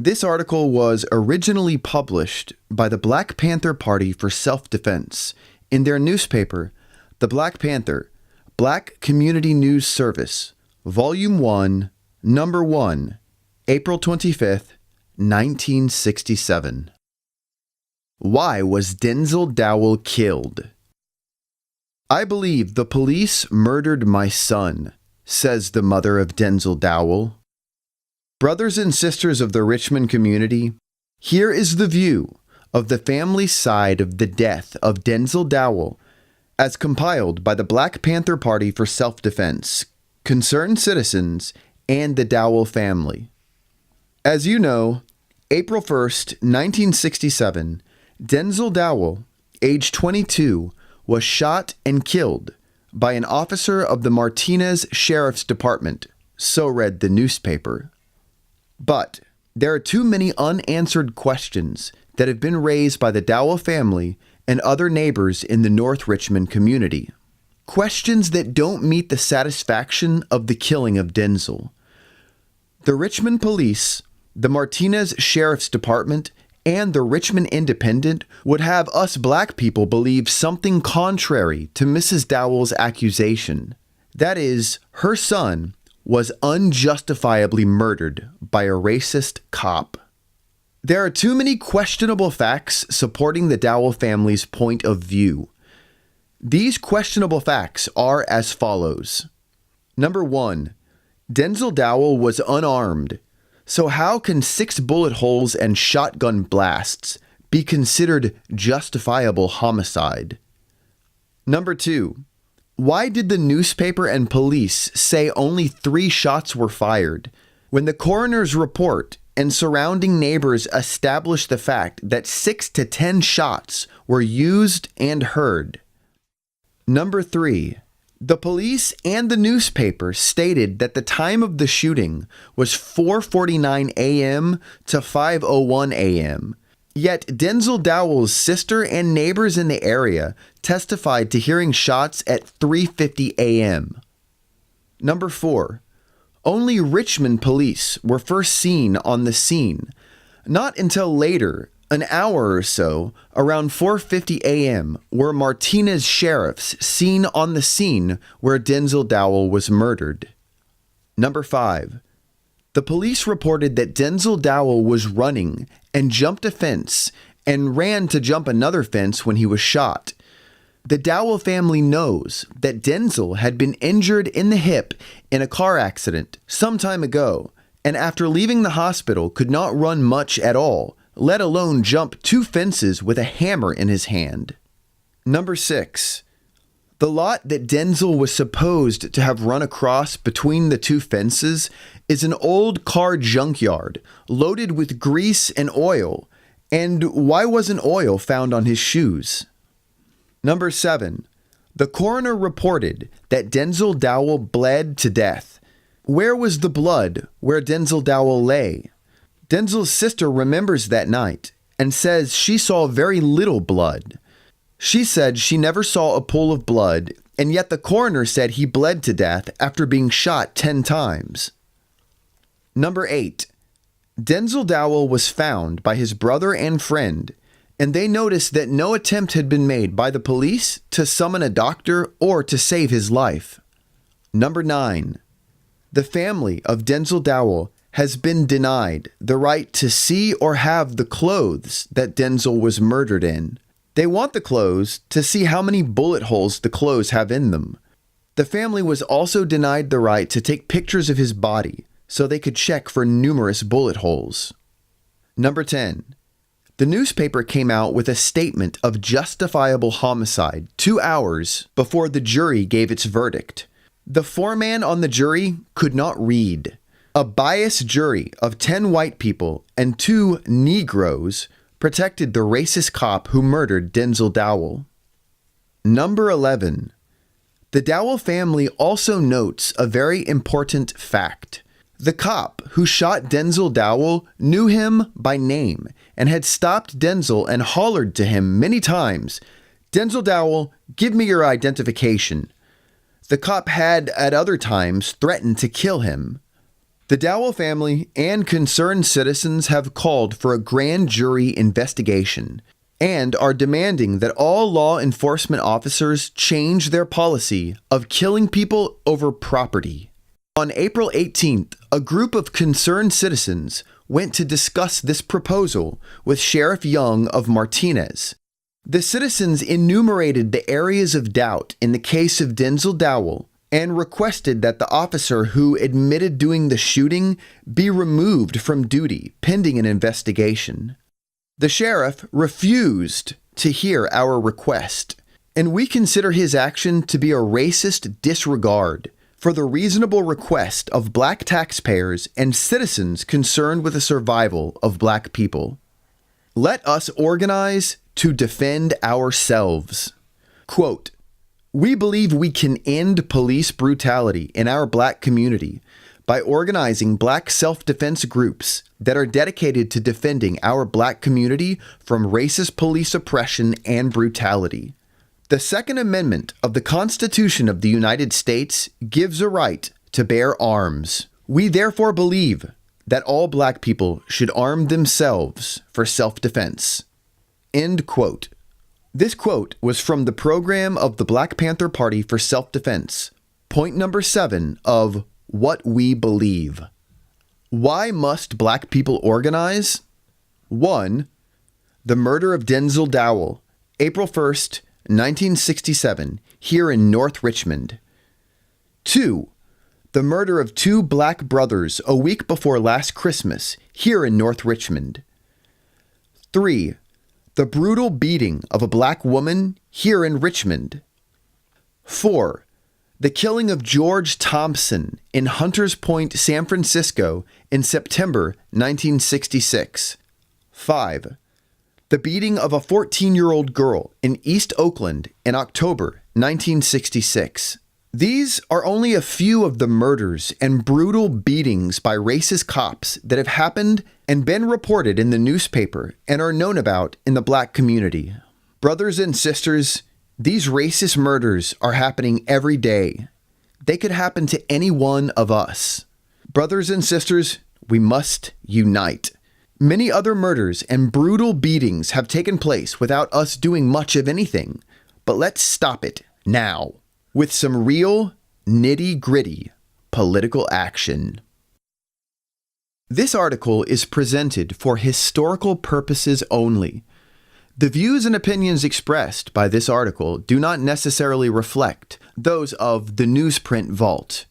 This article was originally published by the Black Panther Party for Self-Defense in their newspaper, The Black Panther, Black Community News Service, Volume 1, Number 1, April 25th, 1967. Why was Denzil Dowell killed? I believe the police murdered my son, says the mother of Denzil Dowell. Brothers and sisters of the Richmond community, here is the view of the family side of the death of Denzil Dowell as compiled by the Black Panther Party for Self-Defense, concerned citizens, and the Dowell family. As you know, April 1st, 1967, Denzil Dowell, age 22, was shot and killed by an officer of the Martinez Sheriff's Department, so read the newspaper. But there are too many unanswered questions that have been raised by the Dowell family and other neighbors in the North Richmond community. Questions that don't meet the satisfaction of the killing of Denzil. The Richmond Police, the Martinez Sheriff's Department, and the Richmond Independent would have us black people believe something contrary to Mrs. Dowell's accusation. That is, her son was unjustifiably murdered by a racist cop. There are too many questionable facts supporting the Dowell family's point of view. These questionable facts are as follows. Number 1. Denzil Dowell was unarmed. So how can 6 bullet holes and shotgun blasts be considered justifiable homicide? Number 2. Why did the newspaper and police say only 3 shots were fired, when the coroner's report and surrounding neighbors established the fact that 6 to 10 shots were used and heard? Number 3. The police and the newspaper stated that the time of the shooting was 4:49 a.m. to 5:01 a.m. Yet Denzil Dowell's sister and neighbors in the area testified to hearing shots at 3:50 a.m. Number 4. Only Richmond police were first seen on the scene, not until later, an hour or so, around 4:50 a.m., were Martinez sheriffs seen on the scene where Denzil Dowell was murdered. Number 5. The police reported that Denzil Dowell was running and jumped a fence and ran to jump another fence when he was shot. The Dowell family knows that Denzil had been injured in the hip in a car accident some time ago, and after leaving the hospital could not run much at all, let alone jump 2 fences with a hammer in his hand. Number 6. The lot that Denzil was supposed to have run across between the 2 fences is an old car junkyard loaded with grease and oil. And why wasn't oil found on his shoes? Number 7. The coroner reported that Denzil Dowell bled to death. Where was the blood where Denzil Dowell lay? Denzil's sister remembers that night and says she saw very little blood. She said she never saw a pool of blood, and yet the coroner said he bled to death after being shot 10 times. Number 8. Denzil Dowell was found by his brother and friend, and they noticed that no attempt had been made by the police to summon a doctor or to save his life. Number 9. The family of Denzil Dowell has been denied the right to see or have the clothes that Denzil was murdered in. They want the clothes to see how many bullet holes the clothes have in them. The family was also denied the right to take pictures of his body so they could check for numerous bullet holes. Number 10. The newspaper came out with a statement of justifiable homicide 2 hours before the jury gave its verdict. The foreman on the jury could not read. A biased jury of 10 white people and 2 Negroes protected the racist cop who murdered Denzil Dowell. Number 11. The Dowell family also notes a very important fact. The cop who shot Denzil Dowell knew him by name and had stopped Denzil and hollered to him many times, "Denzil Dowell, give me your identification." The cop had at other times threatened to kill him. The Dowell family and concerned citizens have called for a grand jury investigation and are demanding that all law enforcement officers change their policy of killing people over property. On April 18th, a group of concerned citizens went to discuss this proposal with Sheriff Young of Martinez. The citizens enumerated the areas of doubt in the case of Denzil Dowell and requested that the officer who admitted doing the shooting be removed from duty pending an investigation. The sheriff refused to hear our request, and we consider his action to be a racist disregard for the reasonable request of black taxpayers and citizens concerned with the survival of black people. Let us organize to defend ourselves. Quote, "We believe we can end police brutality in our black community by organizing black self-defense groups that are dedicated to defending our black community from racist police oppression and brutality. The Second Amendment of the Constitution of the United States gives a right to bear arms. We therefore believe that all black people should arm themselves for self-defense." End quote. This quote was from the program of the Black Panther Party for Self-Defense, point number 7 of What We Believe. Why must black people organize? 1. The murder of Denzil Dowell, April 1st, 1967, here in North Richmond. 2. The murder of 2 black brothers a week before last Christmas, here in North Richmond. 3. The brutal beating of a black woman here in Richmond. 4. The killing of George Thompson in Hunters Point, San Francisco in September 1966. 5. The beating of a 14-year-old girl in East Oakland in October 1966. These are only a few of the murders and brutal beatings by racist cops that have happened and been reported in the newspaper and are known about in the black community. Brothers and sisters, these racist murders are happening every day. They could happen to any one of us. Brothers and sisters, we must unite. Many other murders and brutal beatings have taken place without us doing much of anything, but let's stop it now with some real, nitty-gritty political action. This article is presented for historical purposes only. The views and opinions expressed by this article do not necessarily reflect those of the newsprint vault.